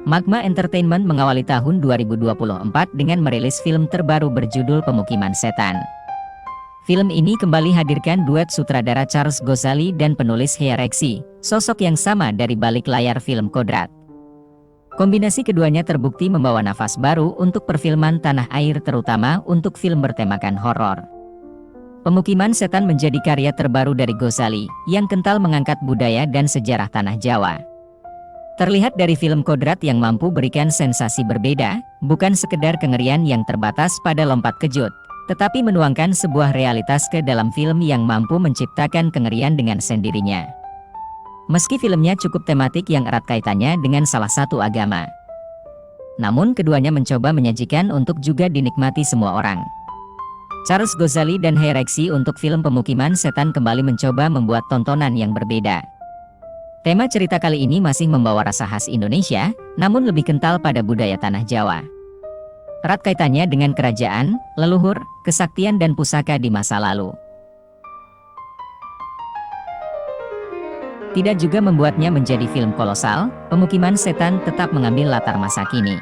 Magma Entertainment mengawali tahun 2024 dengan merilis film terbaru berjudul Pemukiman Setan. Film ini kembali hadirkan duet sutradara Charles Ghazali dan penulis Hea Reksi, sosok yang sama dari balik layar film Kodrat. Kombinasi keduanya terbukti membawa nafas baru untuk perfilman tanah air, terutama untuk film bertemakan horor. Pemukiman Setan menjadi karya terbaru dari Ghazali, yang kental mengangkat budaya dan sejarah tanah Jawa. Terlihat dari film Kodrat yang mampu berikan sensasi berbeda, bukan sekedar kengerian yang terbatas pada lompat kejut, tetapi menuangkan sebuah realitas ke dalam film yang mampu menciptakan kengerian dengan sendirinya. Meski filmnya cukup tematik yang erat kaitannya dengan salah satu agama, namun keduanya mencoba menyajikan untuk juga dinikmati semua orang. Charles Ghazali dan Hea Reksi untuk film Pemukiman Setan kembali mencoba membuat tontonan yang berbeda. Tema cerita kali ini masih membawa rasa khas Indonesia, namun lebih kental pada budaya tanah Jawa. Erat kaitannya dengan kerajaan, leluhur, kesaktian dan pusaka di masa lalu. Tidak juga membuatnya menjadi film kolosal, Pemukiman Setan tetap mengambil latar masa kini.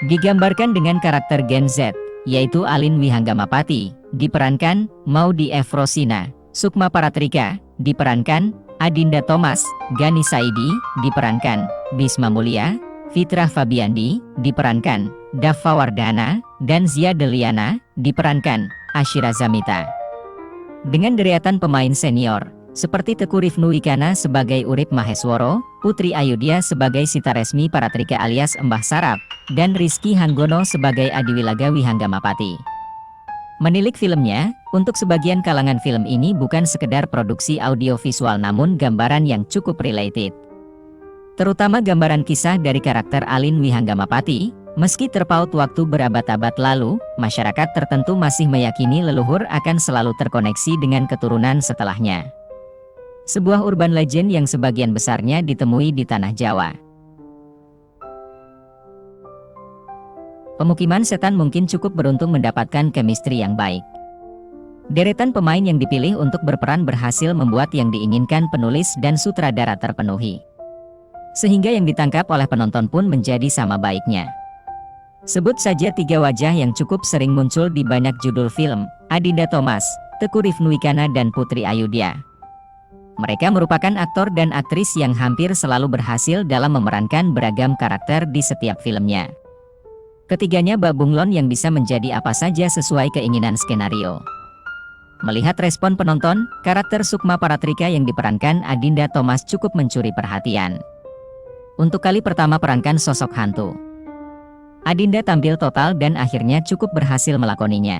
Digambarkan dengan karakter Gen Z, yaitu Alin Wihanggamapati, diperankan Maudy Efrosina, Sukma Paratrika, diperankan Adinda Thomas, Gani Saidi, diperankan Bisma Mulia, Fitrah Fabiandi, diperankan Dava Wardana, dan Zia Deliana, diperankan Ashira Zamita. Dengan deretan pemain senior, seperti Teku Rifnu Wikana sebagai Urip Mahesworo, Putri Ayudhya sebagai Sita Resmi Paratrika alias Embah Sarap, dan Rizky Hanggono sebagai Adiwilaga Wihanggamapati. Menilik filmnya, untuk sebagian kalangan film ini bukan sekedar produksi audiovisual namun gambaran yang cukup related. Terutama gambaran kisah dari karakter Alin Wihanggamapati. Meski terpaut waktu berabad-abad lalu, masyarakat tertentu masih meyakini leluhur akan selalu terkoneksi dengan keturunan setelahnya. Sebuah urban legend yang sebagian besarnya ditemui di tanah Jawa. Pemukiman Setan mungkin cukup beruntung mendapatkan chemistry yang baik. Deretan pemain yang dipilih untuk berperan berhasil membuat yang diinginkan penulis dan sutradara terpenuhi. Sehingga yang ditangkap oleh penonton pun menjadi sama baiknya. Sebut saja 3 wajah yang cukup sering muncul di banyak judul film, Adinda Thomas, Teku Rifnu Wikana dan Putri Ayudhya. Mereka merupakan aktor dan aktris yang hampir selalu berhasil dalam memerankan beragam karakter di setiap filmnya. Ketiganya bak bunglon yang bisa menjadi apa saja sesuai keinginan skenario. Melihat respon penonton, karakter Sukma Paratrika yang diperankan Adinda Thomas cukup mencuri perhatian. Untuk kali pertama perankan sosok hantu, Adinda tampil total dan akhirnya cukup berhasil melakoninya.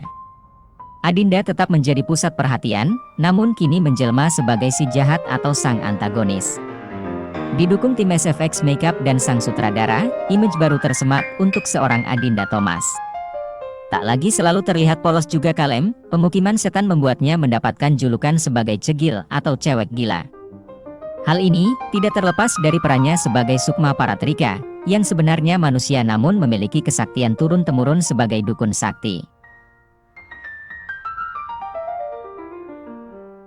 Adinda tetap menjadi pusat perhatian, namun kini menjelma sebagai si jahat atau sang antagonis. Didukung tim SFX Makeup dan sang sutradara, image baru tersemat untuk seorang Adinda Thomas. Tak lagi selalu terlihat polos juga kalem, Pemukiman Setan membuatnya mendapatkan julukan sebagai cegil atau cewek gila. Hal ini tidak terlepas dari perannya sebagai Sukma Paratrika, yang sebenarnya manusia namun memiliki kesaktian turun-temurun sebagai dukun sakti.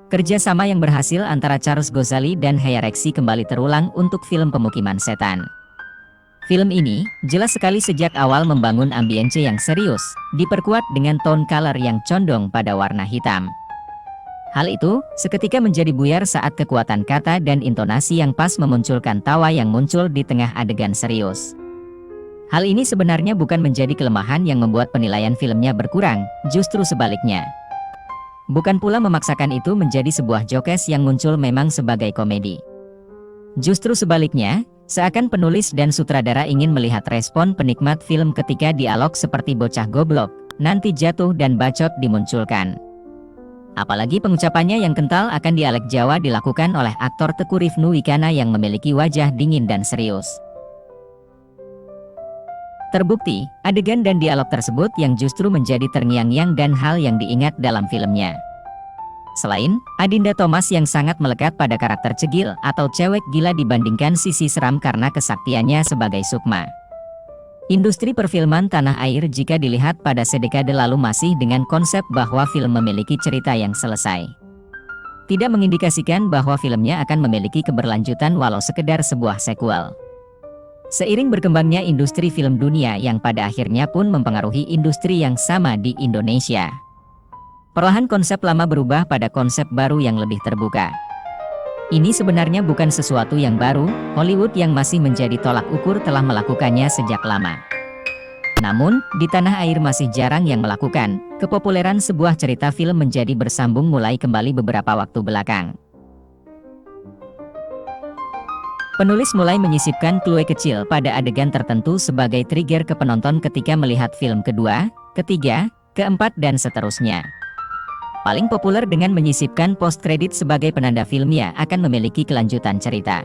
Kerjasama yang berhasil antara Charles Ghazali dan Hea Reksi kembali terulang untuk film Pemukiman Setan. Film ini jelas sekali sejak awal membangun ambience yang serius, diperkuat dengan tone color yang condong pada warna hitam. Hal itu seketika menjadi buyar saat kekuatan kata dan intonasi yang pas memunculkan tawa yang muncul di tengah adegan serius. Hal ini sebenarnya bukan menjadi kelemahan yang membuat penilaian filmnya berkurang, justru sebaliknya. Bukan pula memaksakan itu menjadi sebuah jokes yang muncul memang sebagai komedi. Justru sebaliknya, seakan penulis dan sutradara ingin melihat respon penikmat film ketika dialog seperti bocah goblok, nanti jatuh dan bacot dimunculkan. Apalagi pengucapannya yang kental akan dialek Jawa dilakukan oleh aktor Teku Rifnu Wikana yang memiliki wajah dingin dan serius. Terbukti, adegan dan dialog tersebut yang justru menjadi terngiang-ngiang dan hal yang diingat dalam filmnya. Selain, Adinda Thomas yang sangat melekat pada karakter cegil atau cewek gila dibandingkan sisi seram karena kesaktiannya sebagai Sukma. Industri perfilman tanah air jika dilihat pada sedekade lalu masih dengan konsep bahwa film memiliki cerita yang selesai. Tidak mengindikasikan bahwa filmnya akan memiliki keberlanjutan walau sekedar sebuah sequel. Seiring berkembangnya industri film dunia yang pada akhirnya pun mempengaruhi industri yang sama di Indonesia. Perlahan konsep lama berubah pada konsep baru yang lebih terbuka. Ini sebenarnya bukan sesuatu yang baru, Hollywood yang masih menjadi tolak ukur telah melakukannya sejak lama. Namun, di tanah air masih jarang yang melakukan. Kepopuleran sebuah cerita film menjadi bersambung mulai kembali beberapa waktu belakang. Penulis mulai menyisipkan clue kecil pada adegan tertentu sebagai trigger ke penonton ketika melihat film kedua, ketiga, keempat dan seterusnya. Paling populer dengan menyisipkan post-credit sebagai penanda filmnya akan memiliki kelanjutan cerita.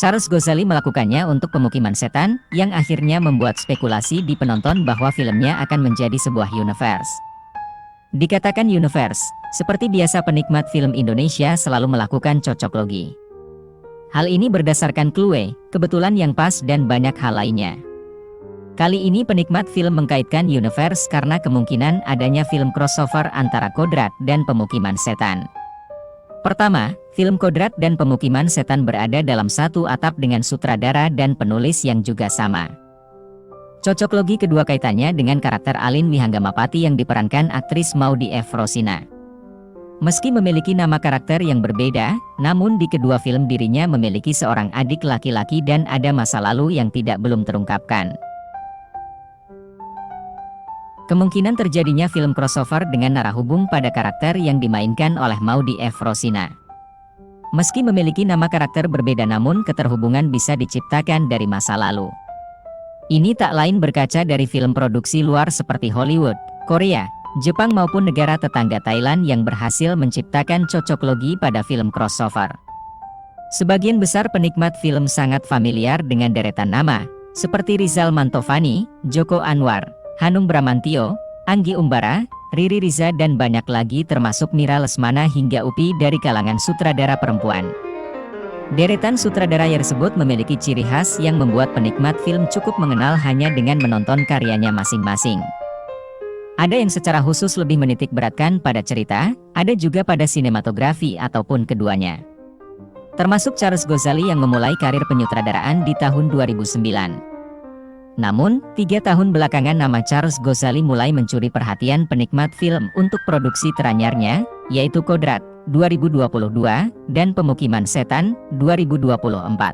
Charles Ghazali melakukannya untuk Pemukiman Setan, yang akhirnya membuat spekulasi di penonton bahwa filmnya akan menjadi sebuah universe. Dikatakan universe, seperti biasa penikmat film Indonesia selalu melakukan cocok logi. Hal ini berdasarkan clue, kebetulan yang pas dan banyak hal lainnya. Kali ini penikmat film mengkaitkan universe karena kemungkinan adanya film crossover antara Kodrat dan Pemukiman Setan. Pertama, film Kodrat dan Pemukiman Setan berada dalam satu atap dengan sutradara dan penulis yang juga sama. Cocok logi kedua kaitannya dengan karakter Alin Mihanggamapati yang diperankan aktris Maudy F. Rosina. Meski memiliki nama karakter yang berbeda, namun di kedua film dirinya memiliki seorang adik laki-laki dan ada masa lalu yang belum terungkapkan. Kemungkinan terjadinya film crossover dengan narahubung pada karakter yang dimainkan oleh Maudy F. Rosina. Meski memiliki nama karakter berbeda namun keterhubungan bisa diciptakan dari masa lalu. Ini tak lain berkaca dari film produksi luar seperti Hollywood, Korea, Jepang maupun negara tetangga Thailand yang berhasil menciptakan cocok logi pada film crossover. Sebagian besar penikmat film sangat familiar dengan deretan nama, seperti Rizal Mantovani, Joko Anwar, Hanung Bramantyo, Anggi Umbara, Riri Riza dan banyak lagi termasuk Mira Lesmana hingga Upi dari kalangan sutradara perempuan. Deretan sutradara tersebut memiliki ciri khas yang membuat penikmat film cukup mengenal hanya dengan menonton karyanya masing-masing. Ada yang secara khusus lebih menitik beratkan pada cerita, ada juga pada sinematografi ataupun keduanya. Termasuk Charles Ghazali yang memulai karir penyutradaraan di tahun 2009. Namun, 3 tahun belakangan nama Charles Ghazali mulai mencuri perhatian penikmat film untuk produksi teranyarnya, yaitu Kodrat 2022 dan Pemukiman Setan 2024.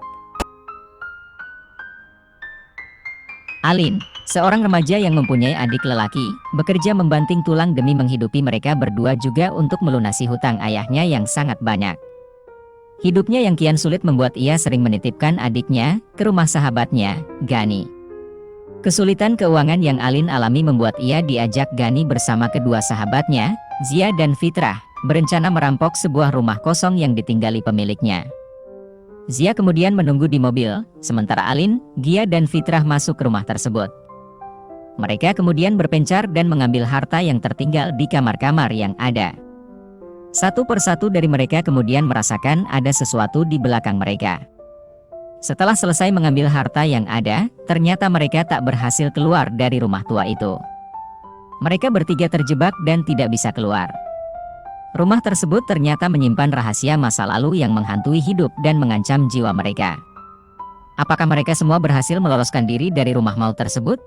Alin, seorang remaja yang mempunyai adik lelaki, bekerja membanting tulang demi menghidupi mereka berdua juga untuk melunasi hutang ayahnya yang sangat banyak. Hidupnya yang kian sulit membuat ia sering menitipkan adiknya ke rumah sahabatnya, Gani. Kesulitan keuangan yang Alin alami membuat ia diajak Gani bersama kedua sahabatnya, Zia dan Fitrah, berencana merampok sebuah rumah kosong yang ditinggali pemiliknya. Zia kemudian menunggu di mobil, sementara Alin, Gia dan Fitrah masuk ke rumah tersebut. Mereka kemudian berpencar dan mengambil harta yang tertinggal di kamar-kamar yang ada. Satu persatu dari mereka kemudian merasakan ada sesuatu di belakang mereka. Setelah selesai mengambil harta yang ada, ternyata mereka tak berhasil keluar dari rumah tua itu. Mereka bertiga terjebak dan tidak bisa keluar. Rumah tersebut ternyata menyimpan rahasia masa lalu yang menghantui hidup dan mengancam jiwa mereka. Apakah mereka semua berhasil meloloskan diri dari rumah maut tersebut?